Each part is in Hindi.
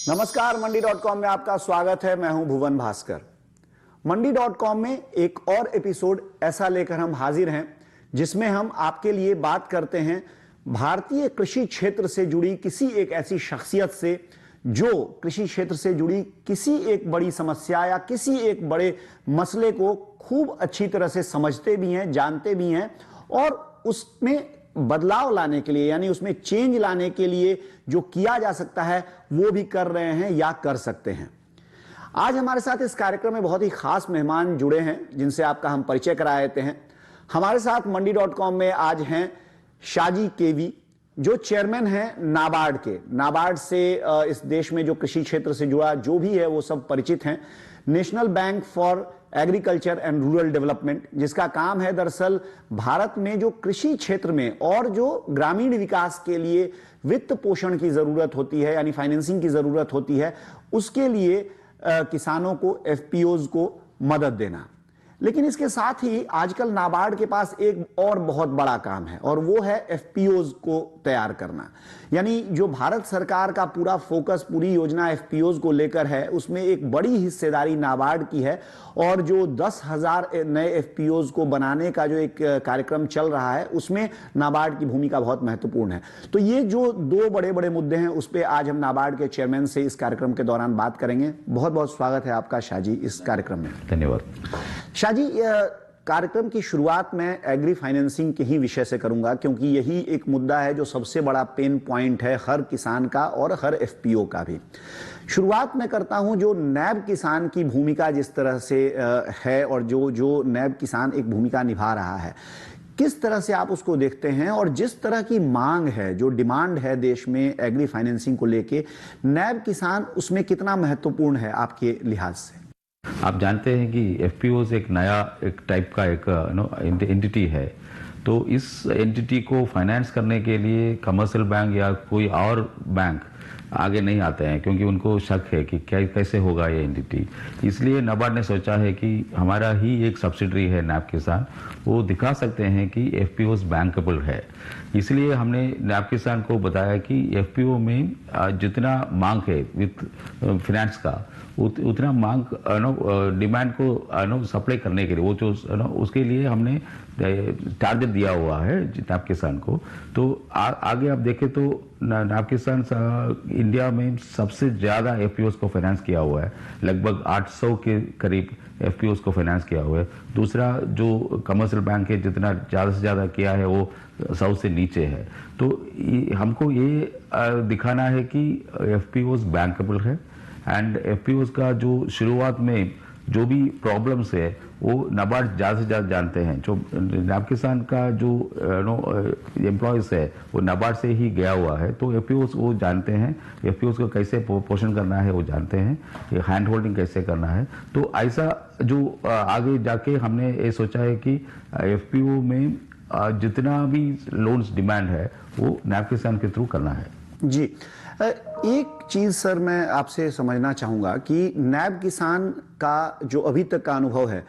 नमस्कार, मंडी.com में आपका स्वागत है। मैं हूं भुवन भास्कर। मंडी.com में एक और एपिसोड ऐसा लेकर हम हाजिर हैं जिसमें हम आपके लिए बात करते हैं भारतीय कृषि क्षेत्र से जुड़ी किसी एक ऐसी शख्सियत से जो कृषि क्षेत्र से जुड़ी किसी एक बड़ी समस्या या किसी एक बड़े मसले को खूब अच्छी तरह से समझते भी हैं, जानते भी हैं और उसमें बदलाव लाने के लिए यानी उसमें चेंज लाने के लिए जो किया जा सकता है वो भी कर रहे हैं या कर सकते हैं। आज हमारे साथ इस कार्यक्रम में बहुत ही खास मेहमान जुड़े हैं जिनसे आपका हम परिचय करा देते हैं। हमारे साथ मंडी.com में आज हैं शाजी केवी, जो चेयरमैन हैं नाबार्ड के। नाबार्ड से इस देश में जो कृषि क्षेत्र से जुड़ा जो भी है वो सब परिचित हैं। National bank for agriculture and rural development, जिसका काम है दरअसल भारत में जो कृषि क्षेत्र में और जो ग्रामीण विकास के लिए वित्त पोषण की जरूरत होती है यानी फाइनेंसिंग की जरूरत होती है, उसके लिए किसानों को, एफपीओज को मदद देना। लेकिन इसके साथ ही आजकल नाबार्ड के पास एक और बहुत बड़ा काम है और वो है एफपीओज को तैयार करना। यानी जो भारत सरकार का पूरा फोकस, पूरी योजना एफपीओज को लेकर है, उसमें एक बड़ी हिस्सेदारी नाबार्ड की है और जो 10,000 नए एफपीओज को बनाने का जो एक कार्यक्रम चल रहा है उसमें नाबार्ड की भूमिका बहुत महत्वपूर्ण है। तो ये जो दो बड़े बड़े मुद्दे हैं उस पर आज हम नाबार्ड के चेयरमैन से इस कार्यक्रम के दौरान बात करेंगे। बहुत बहुत स्वागत है आपका शाजी इस कार्यक्रम में। धन्यवाद। शाजी, कार्यक्रम की शुरुआत मैं एग्री फाइनेंसिंग के ही विषय से करूंगा क्योंकि यही एक मुद्दा है जो सबसे बड़ा पेन पॉइंट है हर किसान का और हर एफपीओ का भी। शुरुआत में करता हूं जो नैब किसान की भूमिका जिस तरह से है और जो नैब किसान एक भूमिका निभा रहा है, किस तरह से आप उसको देखते हैं और जिस तरह की मांग है, जो डिमांड है देश में एग्री फाइनेंसिंग को लेके, नैब किसान उसमें कितना महत्वपूर्ण है आपके लिहाज से? आप जानते हैं कि एफपीओज एक नया एक टाइप का एक एंटिटी है, तो इस एंटिटी को फाइनेंस करने के लिए कमर्शियल बैंक या कोई और बैंक आगे नहीं आते हैं क्योंकि उनको शक है कि कैसे होगा ये एंटिटी। इसलिए नाबार्ड ने सोचा है कि हमारा ही एक सब्सिडरी है नैब किसान, वो दिखा सकते हैं कि एफपीओज बैंकेबल है। इसलिए हमने नैब किसान को बताया कि एफपीओ में जितना मांग है विथ फिनेंस का उतना मांग डिमांड को सप्लाई करने के लिए वो जो उसके लिए हमने टारगेट दिया हुआ है नैब किसान को। तो आगे आप देखें तो नैब किसान इंडिया में सबसे ज्यादा एफपीओज को फाइनेंस किया हुआ है, लगभग 800 के करीब एफपीओज को फाइनेंस किया हुआ है। दूसरा जो कमर्शियल बैंक है जितना ज्यादा से ज्यादा किया है वो 100 से नीचे है। तो हमको ये दिखाना है कि एफपीओज बैंकेबल है एंड एफपीओज का जो शुरुआत में जो भी प्रॉब्लम्स है वो नाबार्ड ज़्यादा से ज़्यादा जानते हैं। जो नैब किसान का जो एम्प्लॉयज़ है वो नाबार्ड से ही गया हुआ है, तो एफपीओज वो जानते हैं, एफपीओज को कैसे पोषण करना है वो जानते हैं, ये हैंड होल्डिंग कैसे करना है। तो ऐसा जो आगे जाके हमने ये सोचा है कि एफपीओ में जितना भी लोन्स डिमांड है वो नैब किसान के थ्रू करना है। जी, एक चीज सर मैं आपसे समझना चाहूंगा कि नैब किसान का जो अभी तक का अनुभव है,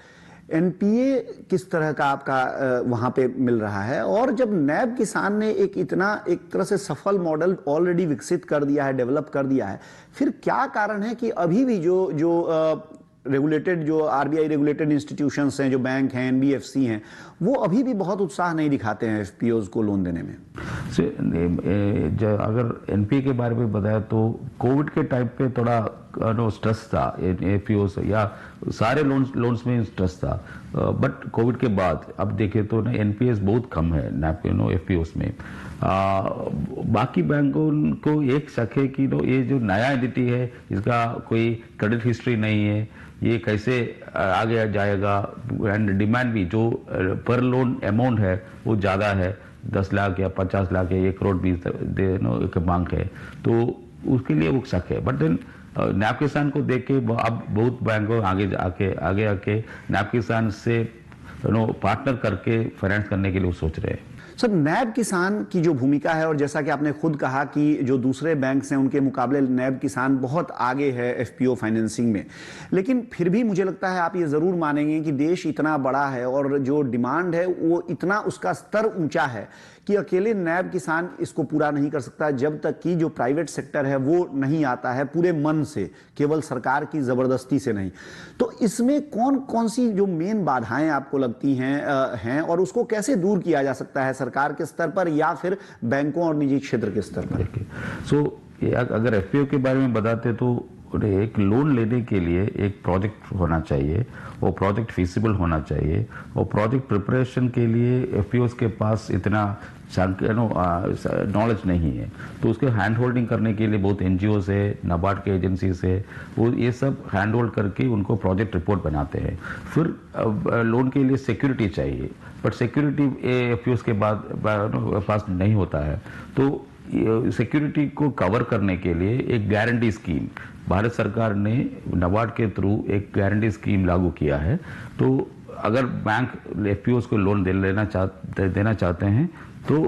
एनपीए किस तरह का आपका वहां पे मिल रहा है, और जब नैब किसान ने एक तरह से सफल मॉडल ऑलरेडी विकसित कर दिया है, डेवलप कर दिया है, फिर क्या कारण है कि अभी भी जो रेगुलेटेड, जो आरबीआई रेगुलेटेड इंस्टीट्यूशंस हैं, जो बैंक हैं, एनबीएफसी हैं, वो अभी भी बहुत उत्साह नहीं दिखाते हैं एफपीओज को लोन देने में? अगर एनपीए के बारे में बताया तो कोविड के टाइम पे थोड़ा स्ट्रेस था एफपीओ या सारे लोन्स में स्ट्रेस था, बट कोविड के बाद अब देखें तो एनपीएस बहुत कम है एफपीओस में। बाकी बैंकों को एक शक है कि ये जो नया एंटिटी है इसका कोई क्रेडिट हिस्ट्री नहीं है, ये कैसे आगे जाएगा, एंड डिमांड भी जो पर लोन अमाउंट है वो ज़्यादा है, 10 लाख या 50 लाख या 1 करोड़ भी एक मांग है, तो उसके लिए वो शक है। बट देन नैब किसान को देख के अब बहुत बैंकों आगे आके नैब किसान से पार्टनर करके फाइनेंस करने के लिए वो सोच रहे हैं। सर, नैब किसान की जो भूमिका है, और जैसा कि आपने खुद कहा कि जो दूसरे बैंक्स हैं उनके मुकाबले नैब किसान बहुत आगे है एफपीओ फाइनेंसिंग में, लेकिन फिर भी मुझे लगता है आप ये जरूर मानेंगे कि देश इतना बड़ा है और जो डिमांड है वो इतना, उसका स्तर ऊंचा है कि अकेले नैब किसान इसको पूरा नहीं कर सकता जब तक कि जो प्राइवेट सेक्टर है वो नहीं आता है पूरे मन से, केवल सरकार की जबरदस्ती से नहीं। तो इसमें कौन कौन सी जो मेन बाधाएं आपको लगती हैं और उसको कैसे दूर किया जा सकता है, सरकार के स्तर पर या फिर बैंकों और निजी क्षेत्र के स्तर पर? सो अगर एफपीओ के बारे में बताते तो एक लोन लेने के लिए एक प्रोजेक्ट होना चाहिए, वो प्रोजेक्ट फीसिबल होना चाहिए, और प्रोजेक्ट प्रिपरेशन के लिए एफपीओस के पास इतना नॉलेज नहीं है। तो उसके हैंड होल्डिंग करने के लिए बहुत एनजीओ से, नाबार्ड के एजेंसी से वो ये सब हैंड होल्ड करके उनको प्रोजेक्ट रिपोर्ट बनाते हैं। फिर लोन के लिए सिक्योरिटी चाहिए, बट सिक्योरिटी एफपीओस के बाद पास नहीं होता है। तो सिक्योरिटी को कवर करने के लिए एक गारंटी स्कीम भारत सरकार ने नाबार्ड के थ्रू एक गारंटी स्कीम लागू किया है। तो अगर बैंक एफपीओस को लोन देना चाहते हैं तो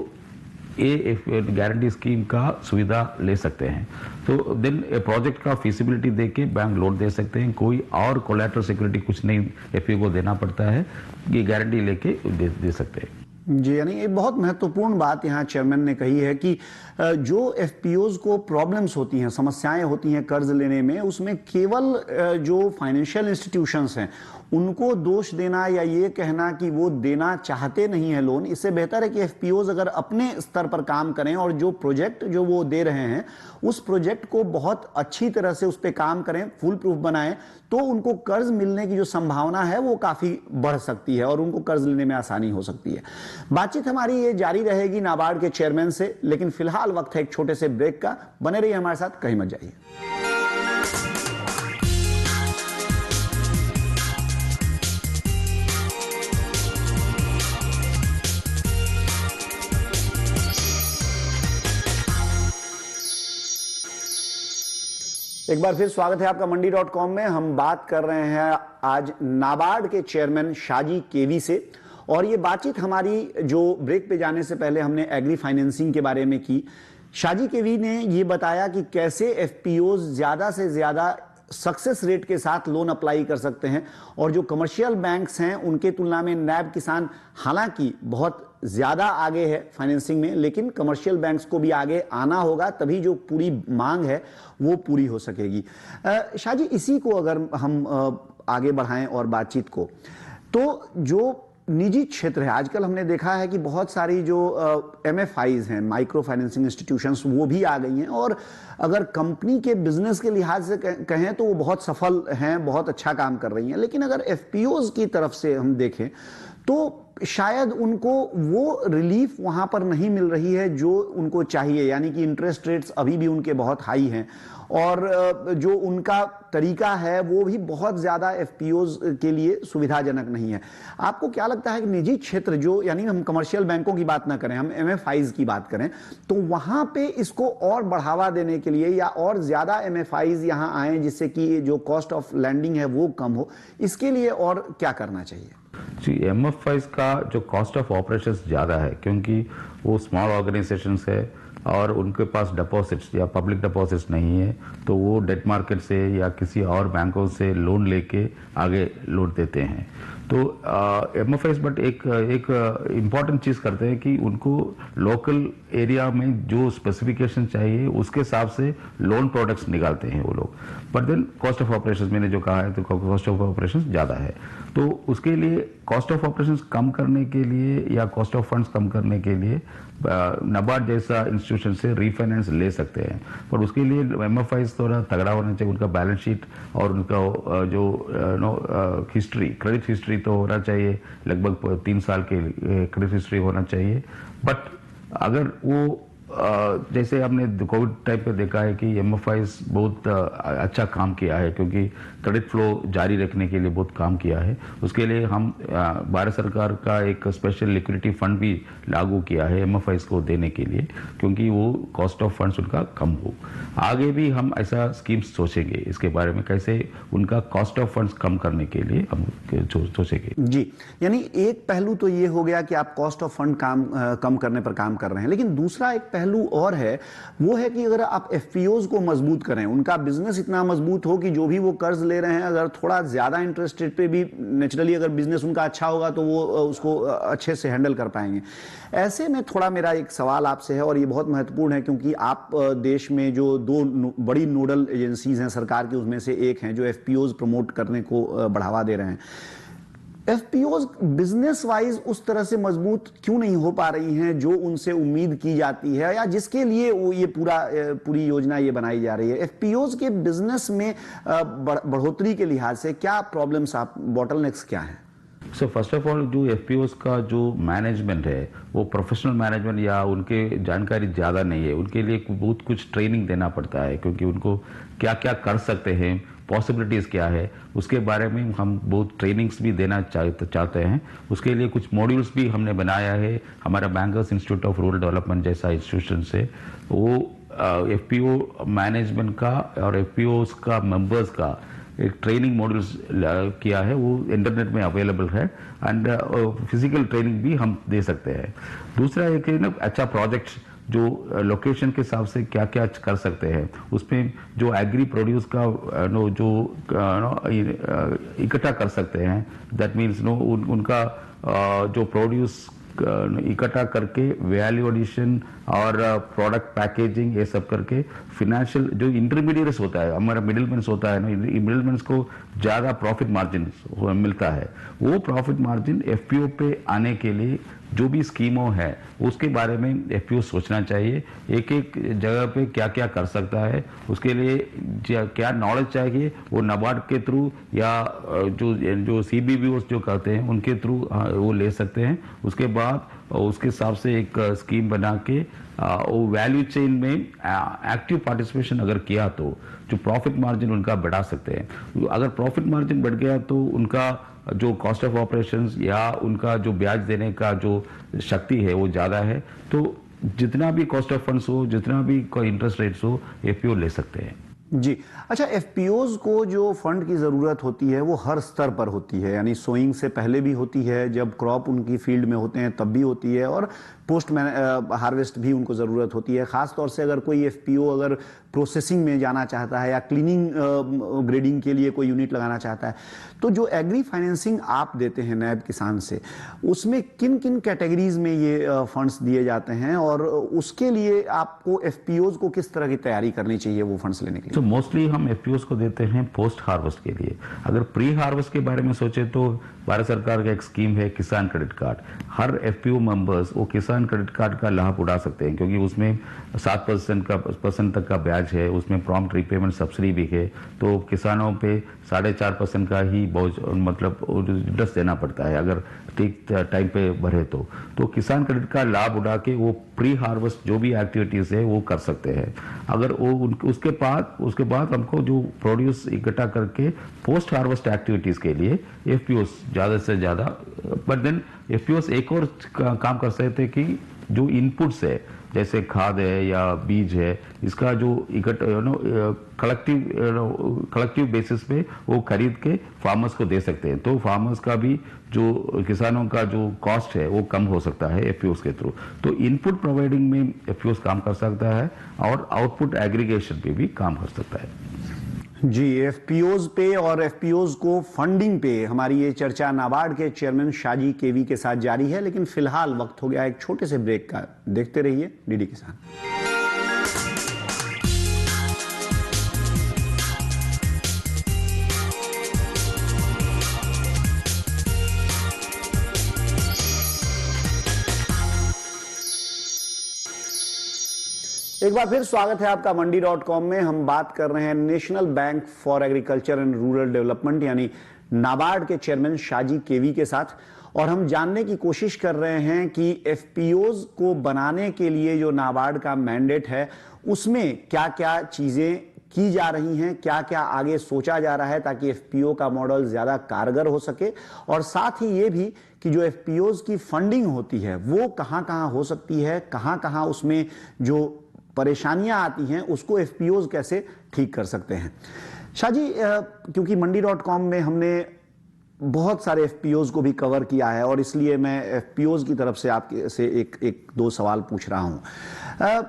ये गारंटी स्कीम का सुविधा ले सकते हैं। तो देन प्रोजेक्ट का फीसिबिलिटी देके बैंक लोन दे सकते हैं, कोई और कोलैटरल सिक्योरिटी कुछ नहीं एफपीओ को देना पड़ता है, ये गारंटी लेके दे सकते हैं। जी, यानी एक बहुत महत्वपूर्ण बात यहाँ चेयरमैन ने कही है कि जो एफपीओज को प्रॉब्लम्स होती हैं, समस्याएं होती हैं कर्ज लेने में, उसमें केवल जो फाइनेंशियल इंस्टीट्यूशंस हैं उनको दोष देना या ये कहना कि वो देना चाहते नहीं है लोन, इससे बेहतर है कि एफपीओज अगर अपने स्तर पर काम करें और जो प्रोजेक्ट जो वो दे रहे हैं उस प्रोजेक्ट को बहुत अच्छी तरह से उस पर काम करें, फुल प्रूफ बनाएं, तो उनको कर्ज मिलने की जो संभावना है वो काफी बढ़ सकती है और उनको कर्ज लेने में आसानी हो सकती है। बातचीत हमारी ये जारी रहेगी नाबार्ड के चेयरमैन से, लेकिन फिलहाल वक्त है एक छोटे से ब्रेक का। बने रहिए हमारे साथ, कहीं मत जाइए। एक बार फिर स्वागत है आपका मंडी.com में। हम बात कर रहे हैं आज नाबार्ड के चेयरमैन शाजी केवी से, और ये बातचीत हमारी जो ब्रेक पे जाने से पहले हमने एग्री फाइनेंसिंग के बारे में की। शाजी केवी ने ये बताया कि कैसे एफपीओज ज्यादा से ज्यादा सक्सेस रेट के साथ लोन अप्लाई कर सकते हैं, और जो कमर्शियल बैंक्स हैं उनके तुलना में नैब किसान हालांकि बहुत ज्यादा आगे है फाइनेंसिंग में, लेकिन कमर्शियल बैंक्स को भी आगे आना होगा, तभी जो पूरी मांग है वो पूरी हो सकेगी। शाजी, इसी को अगर हम आगे बढ़ाएं और बातचीत को, तो जो निजी क्षेत्र है, आजकल हमने देखा है कि बहुत सारी जो एमएफआईज हैं, माइक्रो फाइनेंसिंग इंस्टीट्यूशंस, वो भी आ गई हैं, और अगर कंपनी के बिजनेस के लिहाज से कहें तो वो बहुत सफल हैं, बहुत अच्छा काम कर रही हैं। लेकिन अगर एफपीओज की तरफ से हम देखें तो शायद उनको वो रिलीफ वहां पर नहीं मिल रही है जो उनको चाहिए, यानी कि इंटरेस्ट रेट्स अभी भी उनके बहुत हाई हैं, और जो उनका तरीका है वो भी बहुत ज्यादा एफपीओज के लिए सुविधाजनक नहीं है। आपको क्या लगता है कि निजी क्षेत्र जो, यानी हम कमर्शियल बैंकों की बात ना करें, हम एमएफआईज की बात करें, तो वहां पे इसको और बढ़ावा देने के लिए या और ज्यादा एमएफआईज यहां आए जिससे कि जो कॉस्ट ऑफ लैंडिंग है वो कम हो, इसके लिए और क्या करना चाहिए? जी, एमएफआईज का जो कॉस्ट ऑफ ऑपरेशंस ज़्यादा है, क्योंकि वो स्मॉल ऑर्गेनाइजेशंस है और उनके पास डिपॉजिट्स या पब्लिक डिपॉजिट्स नहीं है, तो वो डेट मार्केट से या किसी और बैंकों से लोन लेके आगे लोन देते हैं। तो एमएफआईज बट एक इम्पॉर्टेंट चीज़ करते हैं कि उनको लोकल एरिया में जो स्पेसिफिकेशन चाहिए उसके हिसाब से लोन प्रोडक्ट्स निकालते हैं वो लोग। But then cost of operations, मैंने जो कहा है, तो कॉस्ट ऑफ ऑपरेशंस ज़्यादा है, तो उसके लिए कॉस्ट ऑफ ऑपरेशंस कम करने के लिए या कॉस्ट ऑफ फंड्स कम करने के लिए नाबार्ड जैसा इंस्टीट्यूशन से रीफाइनेंस ले सकते हैं। पर उसके लिए एमएफआईज थोड़ा तगड़ा होना चाहिए, उनका बैलेंस शीट और उनका जो हिस्ट्री, क्रेडिट हिस्ट्री तो होना चाहिए, लगभग 3 साल के क्रेडिट हिस्ट्री होना चाहिए। बट अगर वो जैसे हमने कोविड टाइप पे देखा है कि एमएफआईज बहुत अच्छा काम किया है, क्योंकि क्रेडिट फ्लो जारी रखने के लिए बहुत काम किया है। उसके लिए हम भारत सरकार का एक स्पेशल लिक्विडिटी फंड भी लागू किया है एमएफआईज को देने के लिए, क्योंकि वो कॉस्ट ऑफ फंड्स उनका कम हो। आगे भी हम ऐसा स्कीम्स सोचेंगे इसके बारे में, कैसे उनका कॉस्ट ऑफ फंड्स कम करने के लिए हम सोचेंगे। जी, यानी एक पहलू तो ये हो गया कि आप कॉस्ट ऑफ फंड कम करने पर काम कर रहे हैं, लेकिन दूसरा एक पहलू और है, वो है कि अगर आप एफपीओज को मजबूत करें, उनका बिजनेस इतना मजबूत हो कि जो भी वो कर्ज ले रहे हैं, अगर थोड़ा ज्यादा इंटरेस्ट रेट पे भी नेचुरली अगर बिजनेस उनका अच्छा होगा तो वो उसको अच्छे से हैंडल कर पाएंगे। ऐसे में थोड़ा मेरा एक सवाल आपसे है, और ये बहुत महत्वपूर्ण है क्योंकि आप देश में जो दो बड़ी नोडल एजेंसीज हैं सरकार की, उसमें से एक हैं जो एफपीओज प्रमोट करने को बढ़ावा दे रहे हैं। एफपीओज बिजनेस वाइज उस तरह से मजबूत क्यों नहीं हो पा रही हैं जो उनसे उम्मीद की जाती है, या जिसके लिए वो ये पूरी योजना ये बनाई जा रही है? एफपीओज के बिजनेस में बढ़ोतरी के लिहाज से क्या प्रॉब्लम्स, आप बॉटलनेक्स क्या हैं? सो फर्स्ट ऑफ ऑल, जो एफपीओस का जो मैनेजमेंट है वो प्रोफेशनल मैनेजमेंट या उनके जानकारी ज़्यादा नहीं है। उनके लिए बहुत कुछ ट्रेनिंग देना पड़ता है, क्योंकि उनको क्या क्या कर सकते हैं, पॉसिबिलिटीज़ क्या है, उसके बारे में हम बहुत ट्रेनिंग्स भी देना चाहते हैं। उसके लिए कुछ मॉड्यूल्स भी हमने बनाया है हमारा bankers institute of rural development जैसा इंस्टीट्यूशन से। वो एफपीओ मैनेजमेंट का और एफपीओस का मेंबर्स का एक ट्रेनिंग मॉड्यूल्स किया है, वो इंटरनेट में अवेलेबल है, एंड फिजिकल ट्रेनिंग भी हम दे सकते हैं। दूसरा एक है ना, अच्छा प्रोजेक्ट जो लोकेशन के हिसाब से क्या क्या कर सकते हैं, उसमें जो एग्री प्रोड्यूस का जो इकट्ठा कर सकते हैं, दैट मीन्स उनका जो प्रोड्यूस इकट्ठा करके वैल्यू एडिशन और प्रोडक्ट पैकेजिंग ये सब करके फिनेंशियल जो इंटरमीडिएट्स होता है, हमारा मिडिलमैन होता है ना, मिडिलमैन को ज़्यादा प्रॉफिट मार्जिन मिलता है। वो प्रॉफिट मार्जिन एफपीओ पे आने के लिए जो भी स्कीमों है उसके बारे में एफपीओ सोचना चाहिए। एक एक जगह पे क्या क्या कर सकता है, उसके लिए क्या नॉलेज चाहिए, वो नाबार्ड के थ्रू या जो सीबीबी जो करते हैं उनके थ्रू वो ले सकते हैं। उसके बाद उसके हिसाब से एक स्कीम बना के वो वैल्यू चेन में एक्टिव पार्टिसिपेशन अगर किया तो जो प्रॉफिट मार्जिन उनका बढ़ा सकते हैं। अगर प्रॉफिट मार्जिन बढ़ गया तो उनका जो कॉस्ट ऑफ ऑपरेशंस या उनका जो ब्याज देने का जो शक्ति है वो ज़्यादा है, तो जितना भी कॉस्ट ऑफ फंड्स हो, जितना भी इंटरेस्ट रेट्स हो, एफपीओ ले सकते हैं। जी अच्छा, एफपीओज को जो फंड की ज़रूरत होती है वो हर स्तर पर होती है, यानी सोइंग से पहले भी होती है, जब क्रॉप उनकी फील्ड में होते हैं तब भी होती है, और पोस्ट हार्वेस्ट भी उनको ज़रूरत होती है। ख़ास तौर से अगर कोई एफपीओ अगर प्रोसेसिंग में जाना चाहता है या क्लीनिंग ग्रेडिंग के लिए कोई यूनिट लगाना चाहता है, तो जो एग्री फाइनेंसिंग आप देते हैं नैब किसान से, उसमें किन किन कैटेगरीज में ये फंड्स दिए जाते हैं, और उसके लिए आपको एफपीओज को किस तरह की तैयारी करनी चाहिए वो फंड्स लेने के लिए? तो मोस्टली हम एफपीओस को देते हैं पोस्ट हार्वेस्ट के लिए। अगर प्री हार्वेस्ट के बारे में सोचे तो भारत सरकार का एक स्कीम है किसान क्रेडिट कार्ड। हर एफपीओ मेंबर्स वो किसान क्रेडिट कार्ड का लाभ उठा सकते हैं, क्योंकि उसमें 7% तक का ब्याज है, उसमें प्रॉम्प्ट रीपेमेंट सब्सिडी भी है, तो किसानों पे 4.5% का ही बोझ मतलब इंटरेस्ट देना पड़ता है अगर ठीक टाइम पे भरे तो किसान क्रेडिट का लाभ उठा के वो प्री हार्वेस्ट जो भी एक्टिविटीज है वो कर सकते हैं। अगर वो उसके बाद हमको जो प्रोड्यूस इकट्ठा करके पोस्ट हार्वेस्ट एक्टिविटीज के लिए एफपीओस ज़्यादा से ज़्यादा, बट देन एफपीओस एक और काम कर सकते हैं कि जो इनपुट्स है जैसे खाद है या बीज है, इसका जो कलेक्टिव बेसिस पे वो खरीद के फार्मर्स को दे सकते हैं, तो फार्मर्स का भी जो किसानों का जो कॉस्ट है वो कम हो सकता है एफपीओस के थ्रू। तो इनपुट प्रोवाइडिंग में एफपीओस काम कर सकता है और आउटपुट एग्रीगेशन पे भी काम कर सकता है। जी, एफपीओज पे और एफपीओज को फंडिंग पे हमारी ये चर्चा नाबार्ड के चेयरमैन शाजी केवी के साथ जारी है, लेकिन फिलहाल वक्त हो गया एक छोटे से ब्रेक का। देखते रहिए डीडी किसान। एक बार फिर स्वागत है आपका मंडी.com में। हम बात कर रहे हैं national bank for agriculture and rural development यानी नाबार्ड के चेयरमैन शाजी केवी के साथ, और हम जानने की कोशिश कर रहे हैं कि एफपीओज को बनाने के लिए जो नाबार्ड का मैंडेट है उसमें क्या क्या चीजें की जा रही हैं, क्या क्या आगे सोचा जा रहा है ताकि एफपीओ का मॉडल ज्यादा कारगर हो सके, और साथ ही ये भी कि जो एफपीओज की फंडिंग होती है वो कहां कहां हो सकती है, कहां कहां उसमें जो परेशानियां आती हैं उसको एफपीओज कैसे ठीक कर सकते हैं। शाजी, क्योंकि मंडी.com में हमने बहुत सारे एफपीओज को भी कवर किया है और इसलिए मैं एफपीओज की तरफ से आपके से एक दो सवाल पूछ रहा हूं।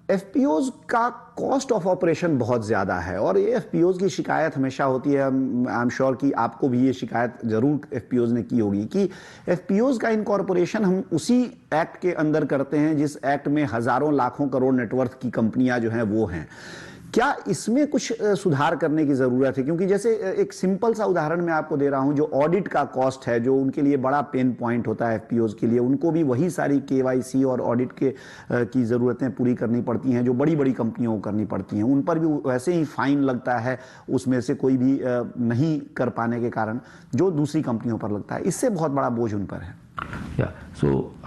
एफपीओज का कॉस्ट ऑफ ऑपरेशन बहुत ज़्यादा है और ये एफपीओज की शिकायत हमेशा होती है। आई एम श्योर कि आपको भी ये शिकायत ज़रूर एफपीओज ने की होगी कि एफपीओज का इनकॉर्पोरेशन हम उसी एक्ट के अंदर करते हैं जिस एक्ट में हज़ारों लाखों करोड़ नेटवर्थ की कंपनियां जो हैं वो हैं। क्या इसमें कुछ सुधार करने की ज़रूरत है? क्योंकि जैसे एक सिंपल सा उदाहरण मैं आपको दे रहा हूं, जो ऑडिट का कॉस्ट है जो उनके लिए बड़ा पेन पॉइंट होता है एफपीओज के लिए, उनको भी वही सारी केवाईसी और ऑडिट की ज़रूरतें पूरी करनी पड़ती हैं जो बड़ी बड़ी कंपनियों को करनी पड़ती हैं। उन पर भी वैसे ही फाइन लगता है उसमें से कोई भी नहीं कर पाने के कारण, जो दूसरी कंपनियों पर लगता है। इससे बहुत बड़ा बोझ उन पर है।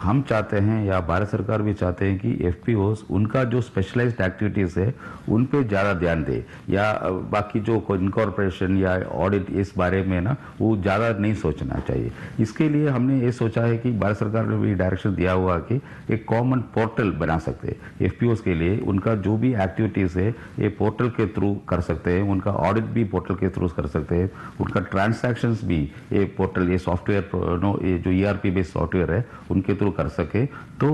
हम चाहते हैं या भारत सरकार भी चाहते हैं कि एफपीओज उनका जो स्पेशलाइज्ड एक्टिविटीज़ है उन पे ज़्यादा ध्यान दे, या बाकी जो इनकॉर्पोरेशन या ऑडिट इस बारे में ना वो ज़्यादा नहीं सोचना चाहिए। इसके लिए हमने ये सोचा है कि भारत सरकार ने भी डायरेक्शन दिया हुआ कि एक कॉमन पोर्टल बना सकते हैं एफपीओज के लिए। उनका जो भी एक्टिविटीज़ है ये पोर्टल के थ्रू कर सकते हैं, उनका ऑडिट भी पोर्टल के थ्रू कर सकते हैं, उनका ट्रांसैक्शंस भी ये पोर्टल, ये सॉफ्टवेयर ये जो ERP बेस्ड सॉफ्टवेयर है उनके थ्रू कर सके। तो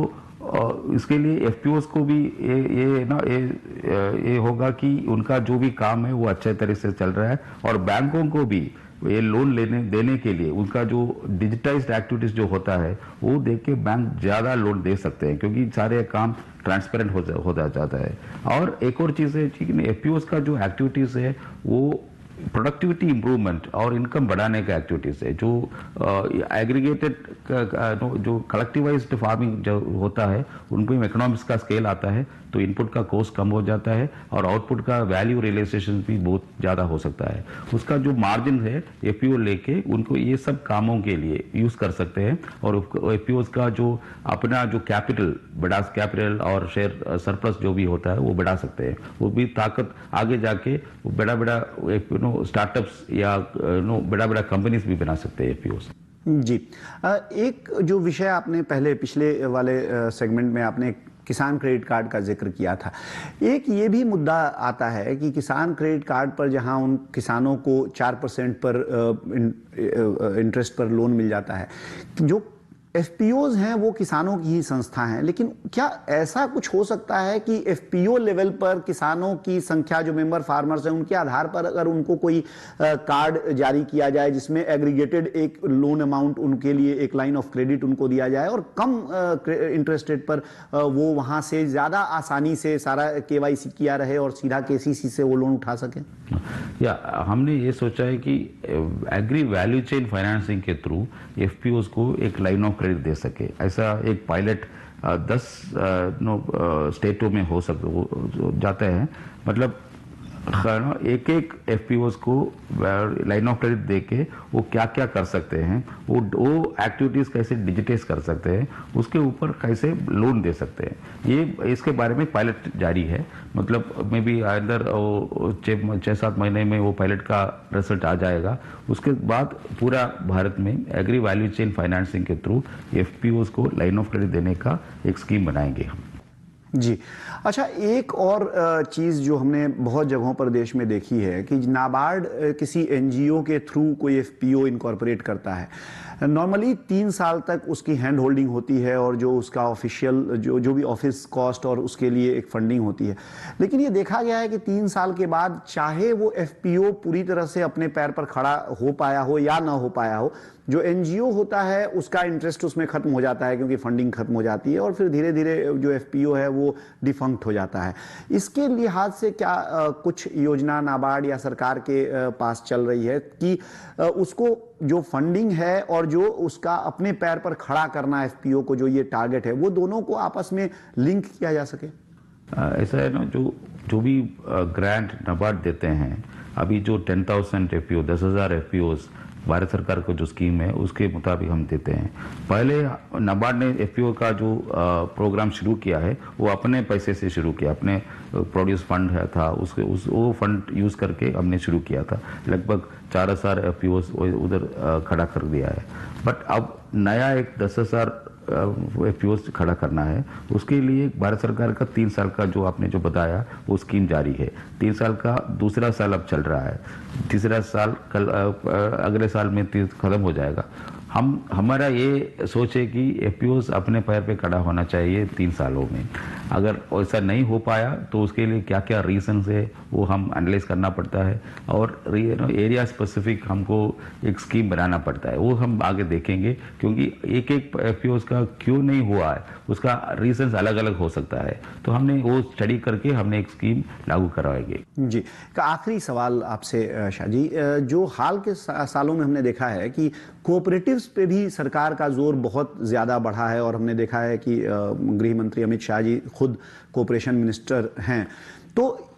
इसके लिए एफपीओज को भी ये होगा कि उनका जो भी काम है वो अच्छे तरीके से चल रहा है, और बैंकों को भी ये लोन देने के लिए उनका जो डिजिटाइज्ड एक्टिविटीज जो होता है वो देख के बैंक ज्यादा लोन दे सकते हैं, क्योंकि सारे काम ट्रांसपेरेंट होता जाता है। और एक और चीज है कि एफपीओज का जो एक्टिविटीज है वो प्रोडक्टिविटी इंप्रूवमेंट और इनकम बढ़ाने का एक्टिविटीज है। जो एग्रीगेटेड जो कलेक्टिवाइज्ड फार्मिंग जो होता है उनको इकोनॉमिक्स का स्केल आता है तो इनपुट का कॉस्ट कम हो जाता है और आउटपुट का वैल्यू रियलाइजेशन भी बहुत ज़्यादा हो सकता है। उसका जो मार्जिन है एफपीओ लेके उनको ये सब कामों के लिए यूज कर सकते हैं, और एफपीओ का जो अपना जो कैपिटल और शेयर सरप्लस जो भी होता है वो बढ़ा सकते हैं। वो भी ताकत आगे जाके बड़ा स्टार्टअप्स या बड़ा कंपनीज भी बना सकते हैं एफपीओ। जी, एक जो विषय आपने पिछले वाले सेगमेंट में आपने किसान क्रेडिट कार्ड का जिक्र किया था, एक ये भी मुद्दा आता है कि किसान क्रेडिट कार्ड पर जहां उन किसानों को 4% पर इंटरेस्ट पर लोन मिल जाता है, जो एफपीओज हैं वो किसानों की ही संस्था हैं, लेकिन क्या ऐसा कुछ हो सकता है कि एफपीओ लेवल पर किसानों की संख्या, जो मेंबर फार्मर्स हैं, उनके आधार पर अगर उनको कोई कार्ड जारी किया जाए जिसमें एग्रीगेटेड एक लोन अमाउंट उनके लिए, एक लाइन ऑफ क्रेडिट उनको दिया जाए और कम इंटरेस्ट रेट पर वो वहां से ज्यादा आसानी से सारा केवाईसी किया रहे और सीधा केसीसी से वो लोन उठा सके? या हमने ये सोचा है कि एग्री वैल्यू चेन फाइनेंसिंग के थ्रू एफपीओज को एक लाइन ऑफ क्रेडिट दे सके। ऐसा एक पायलट 10 स्टेटों में हो जाते हैं। मतलब एक एफपीओज को लाइन ऑफ क्रेडिट देके वो क्या क्या कर सकते हैं, वो एक्टिविटीज कैसे डिजिटाइज कर सकते हैं, उसके ऊपर कैसे लोन दे सकते हैं, ये इसके बारे में पायलट जारी है। मतलब मे बी अंदर 6-7 महीने में वो पायलट का रिजल्ट आ जाएगा। उसके बाद पूरा भारत में एग्री वैल्यू चेन फाइनेंसिंग के थ्रू एफपीओज को लाइन ऑफ क्रेडिट देने का एक स्कीम बनाएंगे हम। जी, अच्छा, एक और चीज़ जो हमने बहुत जगहों पर देश में देखी है कि नाबार्ड किसी एनजीओ के थ्रू कोई एफपीओ इनकॉर्पोरेट करता है, नॉर्मली 3 साल तक उसकी हैंड होल्डिंग होती है और जो उसका ऑफिशियल जो भी ऑफिस कॉस्ट और उसके लिए एक फंडिंग होती है। लेकिन ये देखा गया है कि 3 साल के बाद चाहे वो एफपीओ पूरी तरह से अपने पैर पर खड़ा हो पाया हो या ना हो पाया हो, जो एनजीओ होता है उसका इंटरेस्ट उसमें खत्म हो जाता है क्योंकि फंडिंग खत्म हो जाती है और फिर धीरे धीरे जो एफपीओ है वो डिफंक्ट हो जाता है। इसके लिहाज से क्या कुछ योजना नाबार्ड या सरकार के पास चल रही है कि उसको जो फंडिंग है और जो उसका अपने पैर पर खड़ा करना एफपीओ को जो ये टारगेट है वो दोनों को आपस में लिंक किया जा सके? ऐसा है ना, जो भी ग्रांट नाबार्ड देते हैं, अभी जो 10,000 एफपीओ 10,000 एफपीओ भारत सरकार को जो स्कीम है उसके मुताबिक हम देते हैं। पहले नाबार्ड ने एफपीओ का जो प्रोग्राम शुरू किया है वो अपने पैसे से शुरू किया, अपने प्रोड्यूस फंड था वो फंड यूज करके हमने शुरू किया था। लगभग 4,000 एफपीओ उधर खड़ा कर दिया है। बट अब नया एक 10,000 एफपीओ खड़ा करना है, उसके लिए भारत सरकार का 3 साल का जो आपने जो बताया वो स्कीम जारी है। 3 साल का दूसरा साल अब चल रहा है, तीसरा साल कल अगले साल में खत्म हो जाएगा। हमारा ये सोच है कि एफपीओस अपने पैर पे खड़ा होना चाहिए 3 सालों में। अगर ऐसा नहीं हो पाया तो उसके लिए क्या क्या रीजंस है वो हम एनालाइज करना पड़ता है और एरिया स्पेसिफिक हमको एक स्कीम बनाना पड़ता है, वो हम आगे देखेंगे, क्योंकि एक एक एफपीओस का क्यों नहीं हुआ है उसका रीजंस अलग अलग हो सकता है। तो हमने वो स्टडी करके हमने एक स्कीम लागू करवाएंगे। जी, का आखिरी सवाल आपसे शाह जी, जो हाल के सालों में हमने देखा है कि कोऑपरेटिव्स पे भी सरकार का जोर बहुत ज्यादा बढ़ा है और हमने देखा है कि गृह मंत्री अमित शाह जी खुद कोऑपरेशन मिनिस्टर हैं, तो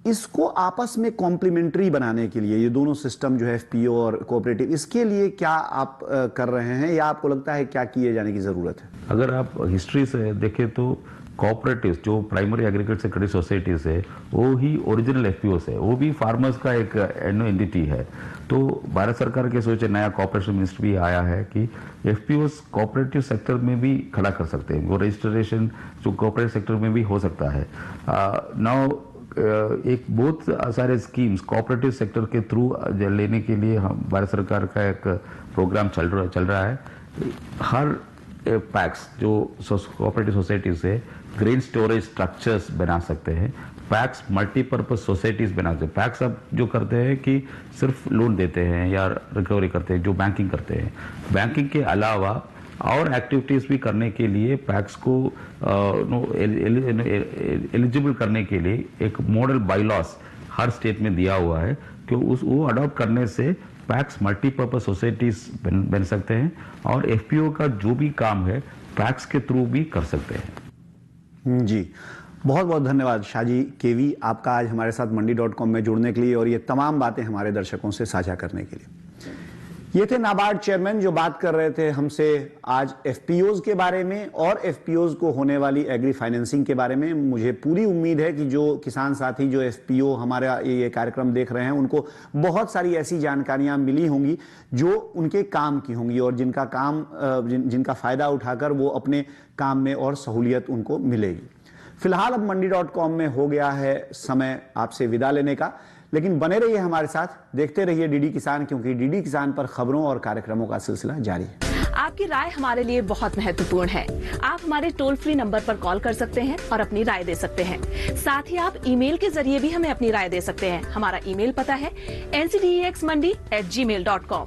इसको आपस में कॉम्प्लीमेंट्री बनाने के लिए ये दोनों सिस्टम जो है एफपीओ और कोऑपरेटिव, इसके लिए क्या आप कर रहे हैं या आपको लगता है क्या किए जाने की जरूरत है? अगर आप हिस्ट्री से देखें तो कोऑपरेटिव्स जो प्राइमरी एग्रीकल्चर क्रेडिट सोसाइटीज है वो ही ओरिजिनल एफपीओस है, वो भी फार्मर्स का एक एंटिटी है। तो भारत सरकार के सोचे नया कोऑपरेशन मिनिस्टर भी आया है कि एफपीओस कोऑपरेटिव सेक्टर में भी खड़ा कर सकते हैं, वो रजिस्ट्रेशन जो कोऑपरेटिव सेक्टर में भी हो सकता है। नाउ एक बहुत सारे स्कीम्स कोऑपरेटिव सेक्टर के थ्रू लेने के लिए हम भारत सरकार का एक प्रोग्राम चल रहा है। हर पैक्स जो कोऑपरेटिव सोसाइटीज है ग्रेन स्टोरेज स्ट्रक्चर्स बना सकते हैं, पैक्स मल्टीपर्पज सोसाइटीज बना सकते हैं। पैक्स अब जो करते हैं कि सिर्फ लोन देते हैं या रिकवरी करते हैं, जो बैंकिंग करते हैं, बैंकिंग के अलावा और एक्टिविटीज भी करने के लिए पैक्स को एलिजिबल करने के लिए एक मॉडल बायलॉस हर स्टेट में दिया हुआ है कि वो अडॉप्ट करने से पैक्स मल्टीपर्पज सोसाइटीज बन सकते हैं और एफपीओ का जो भी काम है पैक्स के थ्रू भी कर सकते हैं। जी, बहुत बहुत धन्यवाद शाह जी केवी आपका आज हमारे साथ मंडी.com में जुड़ने के लिए और ये तमाम बातें हमारे दर्शकों से साझा करने के लिए। ये थे नाबार्ड चेयरमैन जो बात कर रहे थे हमसे आज एफपीओज के बारे में और एफपीओज को होने वाली एग्री फाइनेंसिंग के बारे में। मुझे पूरी उम्मीद है कि जो किसान साथी जो एफपीओ हमारा ये कार्यक्रम देख रहे हैं उनको बहुत सारी ऐसी जानकारियां मिली होंगी जो उनके काम की होंगी और जिनका फायदा उठाकर वो अपने काम में और सहूलियत उनको मिलेगी। फिलहाल अब मंडी.com में हो गया है समय आपसे विदा लेने का, लेकिन बने रहिए हमारे साथ, देखते रहिए डीडी किसान, क्योंकि डीडी किसान पर खबरों और कार्यक्रमों का सिलसिला जारी है। आपकी राय हमारे लिए बहुत महत्वपूर्ण है। आप हमारे टोल फ्री नंबर पर कॉल कर सकते हैं और अपनी राय दे सकते हैं। साथ ही आप ईमेल के जरिए भी हमें अपनी राय दे सकते हैं। हमारा ईमेल पता है ncdexmandi@gmail.com।